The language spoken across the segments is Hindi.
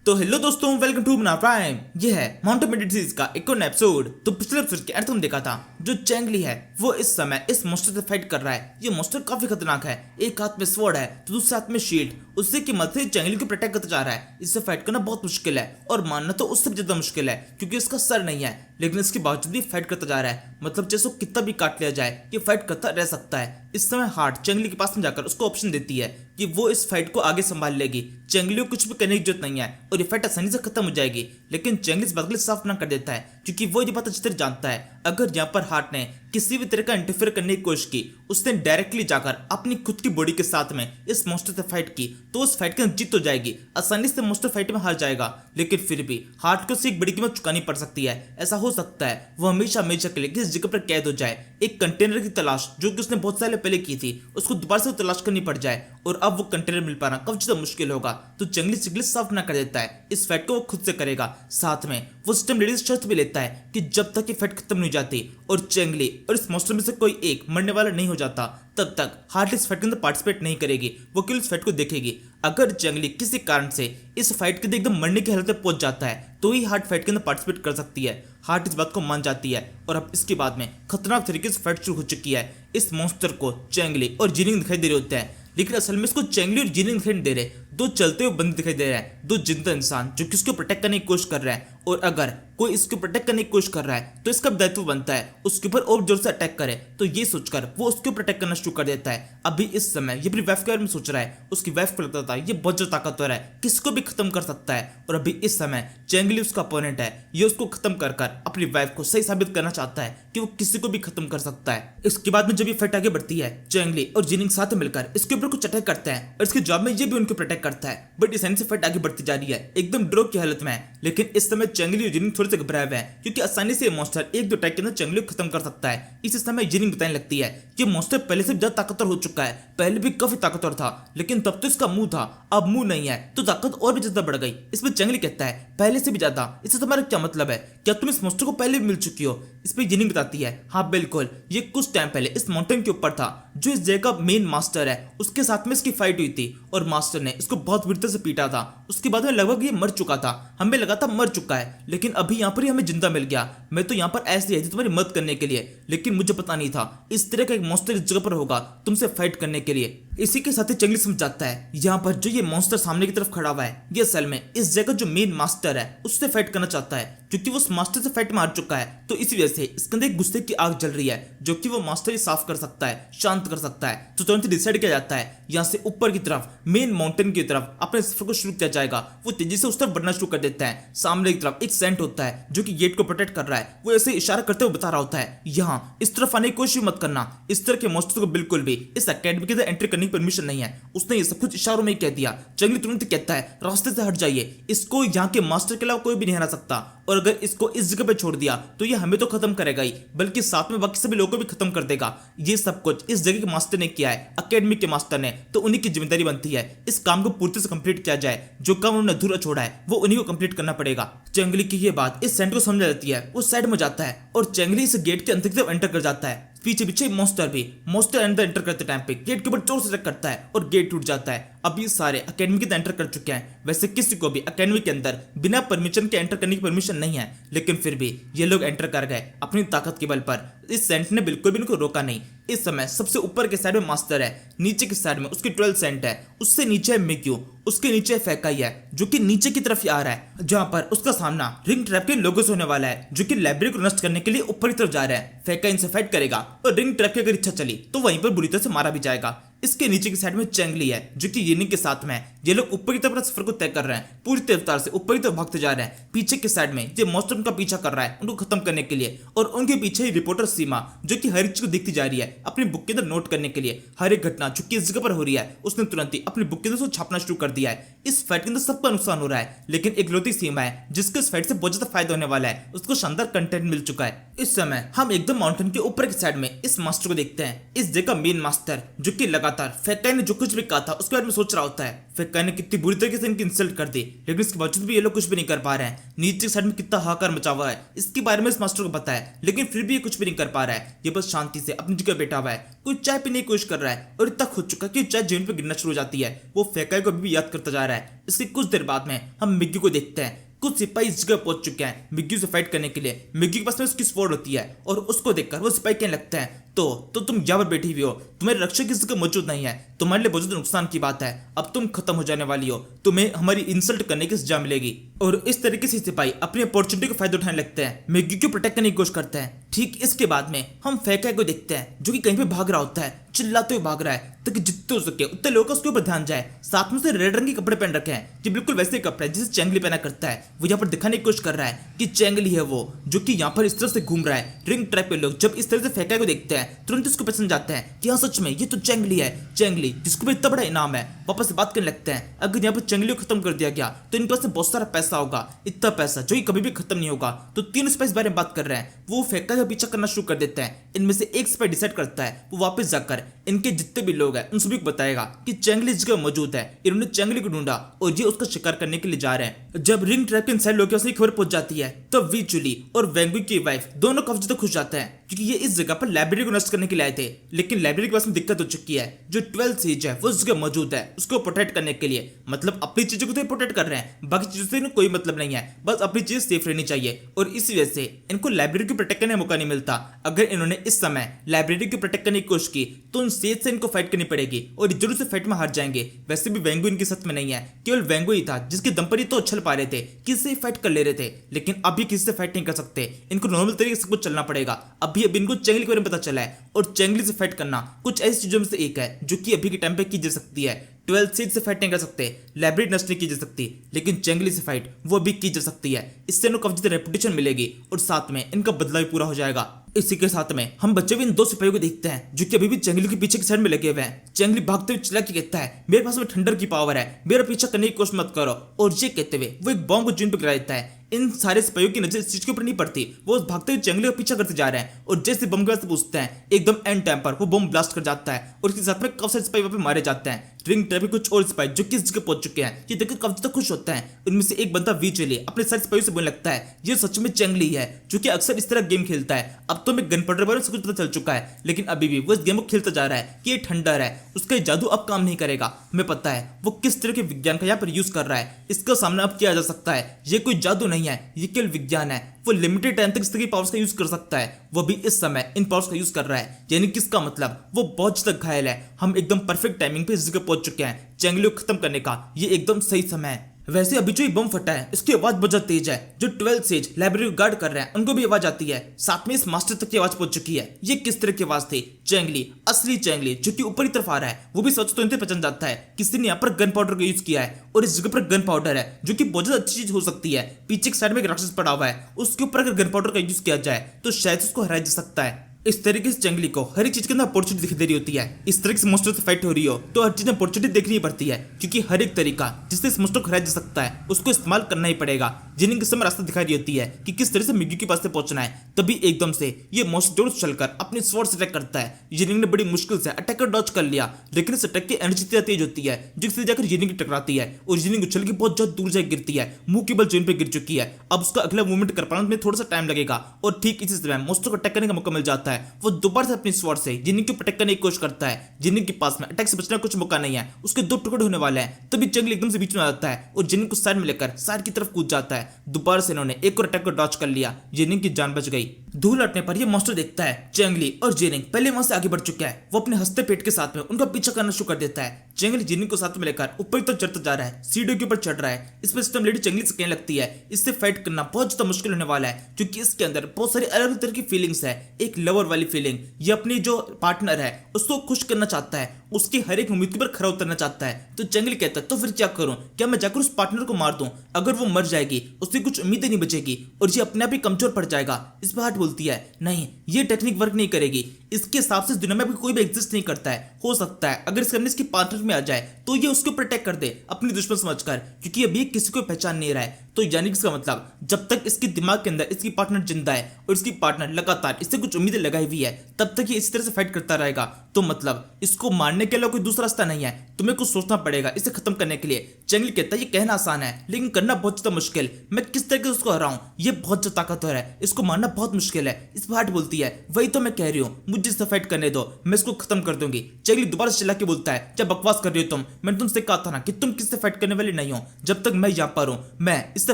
तो हेलो दोस्तों, वेलकम टू मना प्राइम। ये है माउंटेन मेडिट सीरीज का एक और एपिसोड। तो पिछले एपिसोड के अंत में देखा था जो चेंगली है वो इस समय इस मॉन्स्टर से फाइट कर रहा है। ये मॉन्स्टर काफी खतरनाक है। एक हाथ में स्वॉर्ड है तो दूसरे हाथ में शील्ड। उससे की मदद से चेंगली को प्रोटेक्ट करता जा रहा है। इससे फाइट करना बहुत मुश्किल है और मानना तो उससे भी ज्यादा मुश्किल है क्योंकि इसका सर नहीं है, लेकिन इसके बावजूद भी फाइट करता जा रहा है। मतलब जैसे वो कितना भी काट लिया जाए ये फाइट करता रह सकता है। इस समय हार्ट चेंगली के पास में जाकर उसको ऑप्शन देती है कि वो इस फाइट को आगे संभाल लेगी। चेंगली को कुछ भी करने की जरूरत नहीं है और ये फाइट आसानी से खत्म हो जाएगी। लेकिन चेंगली इस बात के लिए साफ ना कर देता है क्योंकि वो ये बात अच्छी तरह जानता है अगर यहाँ पर हार्ट ने किसी भी तरह का इंटरफेयर करने की कोशिश की, उसने डायरेक्टली जाकर अपनी खुद की बॉडी के साथ में इस मॉन्स्टर से फाइट की तो उस फाइट के अंदर जीत हो जाएगी। आसानी से मॉन्स्टर फाइट में हार जाएगा, लेकिन फिर भी हार्ट को एक बड़ी कीमत चुकानी पड़ सकती है। ऐसा हो सकता है वो हमेशा हमेशा के लिए किस जगह पर कैद हो जाए। एक कंटेनर की तलाश जो कि उसने बहुत साल पहले की थी उसको दोबारा से तलाश करनी पड़ जाए और अब वो कंटेनर मिल पाना काफी ज्यादा मुश्किल होगा। तो चेंगली सिगली साफ ना कर देता है, इस फाइट को वो खुद से करेगा। साथ में वो सिस्टम लेडी शर्त भी लेता है कि जब तक ये फाइट खत्म नहीं हो जाती और चेंगली और इस मॉन्स्टर में से कोई एक मरने वाला नहीं हो जाता तब तक हार्ट इस फाइट के अंदर पार्टिसिपेट नहीं करेगी। वो केवल इस फाइट को देखेगी। अगर चेंगली किसी कारण से इस फाइट के एकदम मरने की हालत में पहुंच जाता है तो ही हार्ट फाइट के अंदर पार्टिसिपेट कर सकती है। हार्ट इस बात को मान जाती है और अब इसके बाद में खतरनाक तरीके से फाइट शुरू हो चुकी है। इस मॉन्स्टर को चेंगली और जिनिंग दिखाई दे रहे होते हैं, लेकिन असल में इसको चेंगली और जिनिंग दिखाई नहीं दे रहे। दो चलते हुए बंदे दिखाई दे रहे हैं, दो जिंदा इंसान जो कि उसको प्रोटेक्ट करने की कोशिश कर रहे हैं। और अगर कोई इसको प्रोटेक्ट करने की कोशिश कर रहा है तो इसका दायित्व बनता है उसके ऊपर और जोर से अटैक करे। तो ये सोचकर वो उसको प्रोटेक्ट करना शुरू कर देता है। अभी इस समय ये अपनी वाइफ के बारे में सोच रहा है। उसकी वाइफ को लगता था ये बहुत ज्यादा ताकतवर है, किसको भी खत्म कर सकता है। और अभी इस समय चेंगली उसका अपोनेंट है, ये उसको खत्म कर अपनी वाइफ को सही साबित करना चाहता है कि वो किसी को भी खत्म कर सकता है। इसके बाद में जब ये फाइट आगे बढ़ती है चेंगली और जिनिंग साथ मिलकर इसके ऊपर कुछ अटैक करते हैं और इसके जवाब में ये भी उनको प्रोटेक्ट करता है। बट इस से फाइट आगे बढ़ती जा रही है, एकदम ड्रॉ की हालत में है। लेकिन इस समय चेंगली और जिनिंग थोड़े से घबराए हुए हैं क्योंकि आसानी से ये मॉन्स्टर एक दो अटैक के अंदर चेंगली को खत्म कर सकता है। इसी समय जिनिंग बताने लगती है कि मॉन्स्टर पहले से ज्यादा ताकतवर हो चुका है। पहले भी काफी ताकतवर था लेकिन तब तो इसका मुंह था, अब मुंह नहीं है तो ताकत और भी ज्यादा बढ़ गई। इसमें चेंगली कहता है पहले से भी ज्यादा। इससे तुम्हारा क्या मतलब है? क्या तुम इस मॉन्स्टर को पहले भी मिल चुकी हो? इस पे जिनिंग बताती है हाँ बिल्कुल, ये कुछ टाइम पहले इस माउंटेन के ऊपर था जो इस जगह का मेन मास्टर है उसके साथ में इसकी फाइट हुई थी और मास्टर ने इसको बहुत वीरता से पीटा था। उसके बाद में लगभग ये मर चुका था, हमें लगा था मर चुका है, लेकिन अभी यहाँ पर ही हमें जिंदा मिल गया। मैं तो यहाँ पर ऐसे आई थी तुम्हारी मदद करने के लिए, लेकिन मुझे पता नहीं था इस तरह का एक मॉन्स्टर इस जगह पर होगा तुमसे फाइट करने के लिए। इसी के साथ ही चेंगली समझ जाता है यहाँ पर जो ये मॉन्स्टर सामने की तरफ खड़ा हुआ है ये असल में इस जगह जो मेन मास्टर है उससे फाइट करना चाहता है क्योंकि वो उस मास्टर से फाइट में हार चुका है। तो इसी वजह से इसके अंदर एक गुस्से की आग जल रही है जो कि वो मास्टर ही साफ कर सकता है, शांत कर सकता है। तो तुरंत डिसाइड किया जाता है यहाँ से ऊपर की तरफ मेन माउंटेन की तरफ अपने सफर को शुरू किया जाएगा। वो तेजी से उस तरफ बढ़ना शुरू कर देता है। सामने की तरफ एक सेंट होता है जो कि गेट को प्रोटेक्ट कर रहा है। वो ऐसे इशारा करते हुए बता रहा होता है यहाँ इस तरफ आने की कोशिश मत करना, इस तरह के मॉन्स्टर को बिल्कुल भी इस अकेडमी के अंदर एंट्री करने की परमिशन नहीं है। उसने ये सब कुछ इशारों में कह दिया। चेंगली तुरंत कहता है रास्ते से हट जाइए, इसको यहाँ के मास्टर के अलावा कोई भी नहीं हरा सकता और अगर इसको इस जगह पे छोड़ दिया तो ये हमें तो खत्म करेगा ही बल्कि साथ में बाकी सभी लोगों को भी खत्म कर देगा। ये सब कुछ इस जगह के मास्टर ने किया है, अकेडमी के मास्टर ने, तो उन्हीं की जिम्मेदारी बनती है इस काम को पूर्ति से कंप्लीट किया जाए। जो काम उन्होंने अधूरा छोड़ा है वो उन्हीं को कंप्लीट करना पड़ेगा। चेंगली की ये बात इस सेंट को समझ जाती है, वो साइड में जाता है और चेंगली इस गेट के अंदर की तरफ एंटर कर जाता है। पीछे पीछे मॉन्स्टर अंदर एंटर करते टाइम पे गेट के ऊपर जोर से अटैक करता है और गेट टूट जाता है। अब ये सारे अकेडमी के अंदर एंटर कर चुके हैं। वैसे किसी को भी अकेडमी के अंदर बिना परमिशन के एंटर करने की परमिशन नहीं है, लेकिन फिर भी ये लोग एंटर कर गए अपनी ताकत के बल पर। इस सेंट ने बिल्कुल भी इनको रोका नहीं। इस समय सबसे ऊपर के साइड में मास्टर है, नीचे की साइड में उसकी 12 सेंट है, उससे नीचे है मिक्यू, उसके नीचे फेकाई है जो कि नीचे की तरफ आ रहा है जहां पर उसका सामना रिंग ट्रैप के लोगों से होने वाला है जो कि लाइब्रेरी को नष्ट करने के लिए ऊपर की तरफ जा रहा है। फेकाई इनसे फाइट करेगा और रिंग ट्रैप की अगर इच्छा चली तो वहीं पर बुरी तरह से मारा भी जाएगा। इसके नीचे की साइड में चेंगली है जो कि येनिंग के साथ में है। ये लोग ऊपर की तरफ सफर को तय कर रहे हैं, पूरी रफ्तार से ऊपर की तरफ भागते जा रहे हैं। पीछे की साइड में ये मॉन्स्टर उनका पीछा कर रहा है उनको खत्म करने के लिए और उनके पीछे ही रिपोर्टर सीमा जो कि हर एक चीज को देखती जा रही है अपनी बुक के अंदर नोट करने के लिए। हर एक घटना जो कि इस जगह पर हो रही है उसने तुरंत ही अपनी बुक के अंदर छापना शुरू कर दिया है। इस फाइट के अंदर सबका नुकसान हो रहा है, लेकिन एक लौती सीमा है जिसको इस फाइट से बहुत ज्यादा फायदा होने वाला है, उसको शानदार कंटेंट मिल चुका है। इस समय हम एकदम माउंटेन के ऊपर की साइड में इस मास्टर को देखते हैं। इस जगह मेन मास्टर जो कि लगातार फेकाई ने जो कुछ भी कहा था उसके बारे में सोच रहा होता है। फिर फेक्का ने कितनी बुरी तरीके से इनकी इंसल्ट कर दी, लेकिन इसके बावजूद भी ये लोग कुछ भी नहीं कर पा रहे हैं। नीचे साइड में कितना हाहाकार मचा हुआ है इसके बारे में इस मास्टर को पता है, लेकिन फिर भी ये कुछ भी नहीं कर पा रहा है। ये बस शांति से अपनी जगह बैठा हुआ है, कोई चाय पीने की कोशिश कर रहा है और इतना खुद चुका कि चाय जमीन पर गिरना शुरू हो जाती है। वो फेक्का को अभी भी याद करता जा रहा है। इसके कुछ देर बाद में हम मिग्गी को देखते हैं। कुछ सिपाही इस जगह पहुंच चुके हैं मिग्गी से फाइट करने के लिए। मिग्गी के पास में उसकी स्वॉर्ड होती है और उसको देखकर वो सिपाही कहने लगते हैं, तो तुम यहाँ पर बैठी हुई हो, तुम्हारे रक्षक किसी जगह मौजूद नहीं है, तुम्हारे लिए बहुत नुकसान की बात है, अब तुम खत्म हो जाने वाली हो, तुम्हें हमारी इंसल्ट करने की सजा मिलेगी। और इस तरीके से सिपाही अपनी अपॉर्चुनिटी का फायदा उठाने लगते हैं, मिग्गी को प्रोटेक्ट करने की कोशिश करते हैं। ठीक इसके बाद में हम फेक्का को देखते हैं जो कि कहीं पे भाग रहा होता है, चिल्लाते हुए भाग रहा है ताकि जितने हो सके उतने लोगों का उसके ऊपर ध्यान जाए। साथ में उसने रेड रंग के कपड़े पहन रखे हैं, ये बिल्कुल वैसे कपड़े जिसे चेंगली पहना करता है। वो यहाँ पर दिखाने की कोशिश कर रहा है कि चेंगली है वो, जो कि यहाँ पर इस तरह से घूम रहा है। रिंग ट्रैप पे लोग जब इस तरह से फेक्का को देखते हैं तुरंत इसको पसंद जाते हैं कि हाँ सच में ये तो चेंगली है, चेंगली जिसको भी इतना बड़ा इनाम है। वापस से बात करने लगते हैं, अगर यहाँ पर चेंगली को खत्म कर दिया गया तो इनके पास बहुत सारा पैसा होगा, इतना पैसा जो कि कभी भी खत्म नहीं होगा। तो तीन स्पाइस बारे में बात कर रहे हैं। वो फेक्का का पीछा करना शुरू कर देते हैं। इनमें से एक स्पाई डिसाइड करता है वो वापस जाकर इनके जितने भी लोग हैं उन सभी को बताएगा कि चेंगली इस जगह मौजूद है। इन्होंने चेंगली को ढूंढा और ये उसका शिकार करने के लिए जा रहे हैं। जब रिंग ट्रैप के इनसाइड लोग की खबर पहुंच जाती है तो वी चुली और वेंगुई की वाइफ दोनों काफी ज्यादा खुश जाते हैं क्योंकि ये इस जगह पर लाइब्रेरी को नष्ट करने के लिए आए थे। लेकिन लाइब्रेरी के पास में दिक्कत हो चुकी है, जो 12th सेज है वो उस जगह मौजूद है उसको प्रोटेक्ट करने के लिए। मतलब अपनी चीजों को तो प्रोटेक्ट कर रहे हैं, बाकी चीजों से कोई मतलब नहीं है, बस अपनी चीज सेफ रहनी चाहिए। और इसी वजह से इनको लाइब्रेरी को प्रोटेक्ट करने का मौका नहीं मिलता। अगर इन्होंने इस समय लाइब्रेरी को प्रोटेक्ट करने की कोशिश की तो उन सेज से इनको फाइट करनी पड़ेगी और जरूर से फाइट में हार जाएंगे। वैसे भी वेंगुई इनके साथ में नहीं है, केवल वेंगुई था जिसके दम पर ये तो उछल पा रहे थे, किसी से फाइट कर ले रहे थे। लेकिन अभी किसी से फाइट नहीं कर सकते, इनको नॉर्मल तरीके से कुछ चलना पड़ेगा। अभी इनको चेंगली के बारे में पता चला है और चेंगली से फाइट करना कुछ ऐसी चीजों में से एक है जो कि अभी के टाइम पे की जा सकती है। 12th सेज से फाइट नहीं कर सकते, लाइब्रेरी नष्ट नहीं की जा सकती, लेकिन चेंगली से फाइट वो भी की जा सकती है। इससे इनको काफी ज्यादा रेपुटेशन मिलेगी और साथ में इनका बदला भी पूरा हो जाएगा। इसी के साथ में हम बच्चे भी इन दो सिपाहियों को देखते हैं जो कि अभी भी चेंगली के पीछे की साइड में लगे हुए हैं। चेंगली भागते हुए चिल्ला के कहता है, मेरे पास में थंडर की पावर है, मेरा पीछा करने की कोशिश मत करो। और ये कहते हुए वो एक बॉम्ब को जमीन पर गिरा देता है। इन सारे सिपाहियों की नजर इस चीज के ऊपर नहीं पड़ती, वो भागते हुए चेंगली का पीछा करते जा रहे हैं। और जैसे बम के पास पूछते हैं एकदम एंड टाइम पर वो बम ब्लास्ट कर जाता है और इसके साथ में काफी सारे सिपाही वहां पे मारे जाते हैं। रिंग ट्रैप कुछ और सिपाही जो कि इस जगह पहुंच चुके हैं ये देखकर काफी ज्यादा खुश होते हैं। उनमें से एक बंदा वी चले अपने सारे सिपाहियों से बोलने लगता है, ये सच में चेंगली है जो कि अक्सर इस तरह गेम खेलता है। अब तो मैं गन पाउडर बारे में सब कुछ पता चल चुका है, लेकिन अभी भी वो इस गेम को खेलता जा रहा है कि ये ठंडर है, उसका जादू अब काम नहीं करेगा। हमें पता है वो किस तरह के विज्ञान का यहाँ पर यूज कर रहा है, इसका सामना अब किया जा सकता है। ये कोई जादू नहीं है, ये केवल विज्ञान है। वो लिमिटेड टाइम तक इस तरह की पावर्स का यूज कर सकता है, वो भी इस समय इन पावर्स का यूज कर रहा है। यानी किसका मतलब वो बहुत तक घायल है। हम एकदम परफेक्ट टाइमिंग पे इस जगह पहुंच चुके हैं, चेंगली को खत्म करने का ये एकदम सही समय है। वैसे अभी जो बम फटा है इसकी आवाज बहुत तेज है। जो 12th सेज लाइब्रेरी को गार्ड कर रहे हैं उनको भी आवाज आती है, साथ में इस मास्टर तक की आवाज पहुंच चुकी है। ये किस तरह की आवाज थी? चेंगली, असली चेंगली जो कि ऊपर की तरफ आ रहा है। वो भी सोच तो इनसे पहचान जाता है किसी ने यहाँ पर गन पाउडर का यूज किया है और इस जगह पर गन पाउडर है जो कि बहुत ज्यादा अच्छी चीज हो सकती है। पीछे की साइड में एक राक्षस पड़ा हुआ है, उसके ऊपर अगर गन पाउडर का यूज किया जाए तो शायद उसको हराया जा सकता है। इस तरीके से चेंगली को हर एक चीज के अंदर अपॉर्चुनिटी दिखाई दे रही होती है। इस तरह से मोस्टर से फाइट हो रही हो तो हर चीज में अपॉर्चुनिटी देखनी पड़ती है, क्योंकि हर एक तरीका जिससे इस मोस्टर को हराया जा सकता है उसको इस्तेमाल करना ही पड़ेगा। जिनिंग के समय रास्ता दिखाई रही होती है कि किस तरह से मिग्गी के पास से पहुंचना है, तभी एकदम से ये मोस्टर जोर चलकर अपने स्वॉर्ड से अटैक करता है। जिनिंग ने बड़ी मुश्किल से अटैक कर डॉज कर लिया, लेकिन इस अटैक की एनर्जी इतनी तेज होती है जिससे जाकर जिनिंग की टकराती है और जिनिंग उछल के बहुत ज्यादा दूर जाकर गिरती है, मुंह के बल जमीन पर गिर चुकी है। अब उसका अगला मूवमेंट कर पाने में थोड़ा सा टाइम लगेगा और ठीक इसी समय मोस्टर को अटैक करने का मौका मिल जाता है। वो दोबारा अपनी स्वॉर्ड से जिनिंग को प्रोटेक्ट करने की कोशिश करता है। जिनिंग के पास में अटैक से बचने का कुछ मौका नहीं है, उसके दो टुकड़े होने वाले हैं। तभी चेंगली एकदम से बीच में आ जाता है और जिनिंग को साइड में लेकर साइड की तरफ कूद जाता है। दोबारा से इन्होंने एक और अटैक को डॉच कर लिया, जिनिंग की जान बच गई। धूल हटने पर यह मॉन्स्टर देखता है चेंगली और जिनिंग पहले वहां से आगे बढ़ चुका है। वो अपने हंसते पेट के साथ में उनका पीछा करना शुरू कर देता है। चेंगली जिनिंग को साथ में लेकर ऊपर की तरफ चढ़ता जा रहा है, सीढ़ियों के ऊपर चढ़ रहा है। इस पर सिस्टम लेडी चेंगली से कहने लगती है इससे फाइट करना बहुत ज्यादा मुश्किल होने वाला है, क्योंकि इसके अंदर बहुत सारी अलग अलग तरह की फीलिंग्स है। एक लवर वाली फीलिंग, ये अपनी जो पार्टनर है उसको खुश करना चाहता है, उसकी हर एक उम्मीद के ऊपर खरा उतरना चाहता है। तो चेंगली कहता है तो फिर क्या करूं? क्या मैं जाकर उस पार्टनर को मार दूं? अगर वो मर जाएगी उससे कुछ उम्मीदें नहीं बचेगी और ये अपने आप ही कमजोर पड़ जाएगा। इस पर हार्ट बोलती है नहीं, ये टेक्निक वर्क नहीं करेगी। इसके हिसाब से दुनिया में भी कोई भी एग्जिस्ट नहीं करता है। हो सकता है अगर इसके इसकी पार्टनर में आ जाए तो ये उसको प्रोटेक्ट कर दे अपनी दुश्मन समझकर, क्योंकि अभी किसी को पहचान नहीं रहा है। तो यानी कि इसका मतलब जब तक इसके दिमाग के अंदर इसकी पार्टनर जिंदा है और इसकी पार्टनर लगातार इससे कुछ उम्मीदें लगाई हुई है, तब तक ये इसी तरह से फाइट करता रहेगा। तो मतलब इसको मारने के अलावा कोई दूसरा रास्ता नहीं है, तुम्हें कुछ सोचना पड़ेगा इसे खत्म करने के लिए। चेंगली कहता है ये कहना आसान है लेकिन करना बहुत ज्यादा मुश्किल। मैं किस तरीके से उसको हराऊं, ये बहुत ज्यादा ताकतवर है, इसको मारना बहुत मुश्किल है। इस बात बोलती है वही तो मैं कह रही हूँ, मुझे इससे फाइट करने दो, मैं इसको खत्म कर दूंगी। चेंगली दोबारा से चिल्ला के बोलता है क्या बकवास कर रही हो तुम, मैंने तुमसे कहा था ना कि तुम किससे फाइट करने वाली नहीं हो। जब तक मैं यहाँ पर हूँ, मैं इससे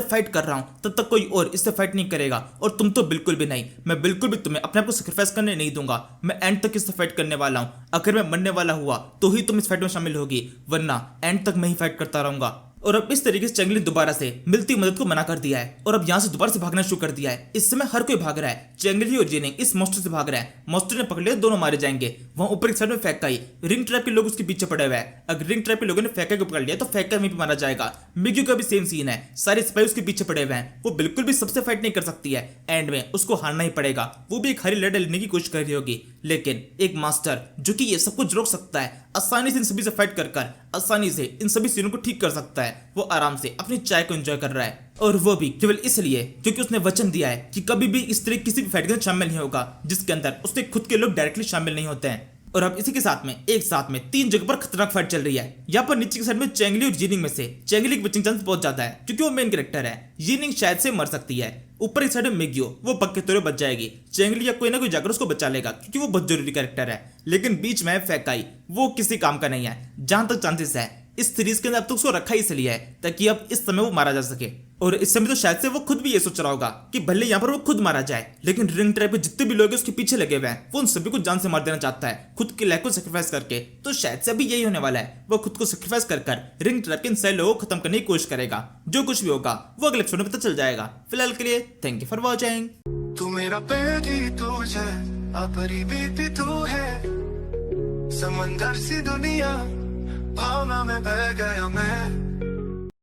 फाइट कर रहा हूँ, तब तक कोई और इससे फाइट नहीं करेगा और तुम तो बिल्कुल भी नहीं। मैं बिल्कुल भी तुम्हें अपने आप को सैक्रिफाइस करने नहीं दूंगा। मैं एंड तक इससे फाइट करने वाला हूँ। अगर मैं मरने वाला हुआ तो ही तुम इस फाइट में शामिल होगी, वरना एंड तक मैं ही फाइट करता रहूंगा। और अब इस तरीके से चेंगली दोबारा से मिलती मदद को मना कर दिया है और अब यहाँ से दोबारा से भागना शुरू कर दिया है। इस समय हर कोई भाग रहा है, चेंगली और जिनिंग इस मॉन्स्टर से भाग रहा है। मॉन्स्टर ने पकड़ लिया, दोनों मारे जाएंगे। वहां ऊपर एक साइड में फैकाई, रिंग ट्रैप के लोग उसके पीछे पड़े हुए हैं। अगर रिंग ट्रैप के लोगों ने फैकाई को पकड़ लिया तो फैकाई में भी मारा जाएगा। मिग्यू का भी सेम सीन है, सारे सिपाही उसके पीछे पड़े हुए हैं। वो बिल्कुल भी सबसे फाइट नहीं कर सकती है, एंड में उसको हारना ही पड़ेगा। वो भी एक हरी लड़ाई लेने की कोशिश कर रही होगी, लेकिन एक मास्टर जो कि ये सब कुछ रोक सकता है, आसानी से इन सभी से फाइट कर आसानी से इन सभी सीनों को ठीक कर सकता है। वो आराम से अपनी चाय को एंजॉय कर रहा है और वो भी केवल इसलिए क्योंकि उसने वचन दिया है कि कभी भी इस तरह किसी भी फाइट के अंदर शामिल नहीं होगा जिसके अंदर उसके खुद के लोग डायरेक्टली शामिल नहीं होते हैं। और अब इसी के साथ में एक साथ में 3 जगह पर खतरनाक फाइट चल रही है। यहाँ पर नीचे की साइड में चेंगली और जिनिंग में से चेंगली की बचिंग चांस बहुत ज्यादा है क्योंकि वो मेन कैरेक्टर है। जिनिंग शायद से मर सकती है। ऊपर एक साइड में मिग्यो, वो पक्के तौर पर बच जाएगी। चेंगली या कोई ना कोई जाकर उसको बचा लेगा क्योंकि वो बहुत जरूरी कैरेक्टर है। लेकिन बीच में फैकाई, वो किसी काम का नहीं है। जहां तक चांसेस है इस सीरीज के अंदर अब तक उसको रखा इसलिए है ताकि अब इस समय वो मारा जा सके। और इस समय तो शायद से वो खुद भी ये सोच रहा होगा कि भले यहाँ पर वो खुद मारा जाए, लेकिन रिंग ट्रैप पे जितने भी लोग हैं उसके पीछे लगे हुए हैं, वो उन सभी को जान से मार देना चाहता है खुद की लाइफ को सेक्रीफाइस करके। तो शायद से अभी यही होने वाला है, वो खुद को सेक्रीफाइस कर रिंग ट्रैप के इन सारे लोगों को खत्म करने की कोशिश करेगा। जो कुछ भी होगा वो अगले एपिसोड में पता चल जाएगा। फिलहाल के लिए थैंक यू फॉर वॉचिंग। तू मेरा बेटी तुझे अपनी बीती तू है, समंदर सी दुनिया भावना में बह गया मैं।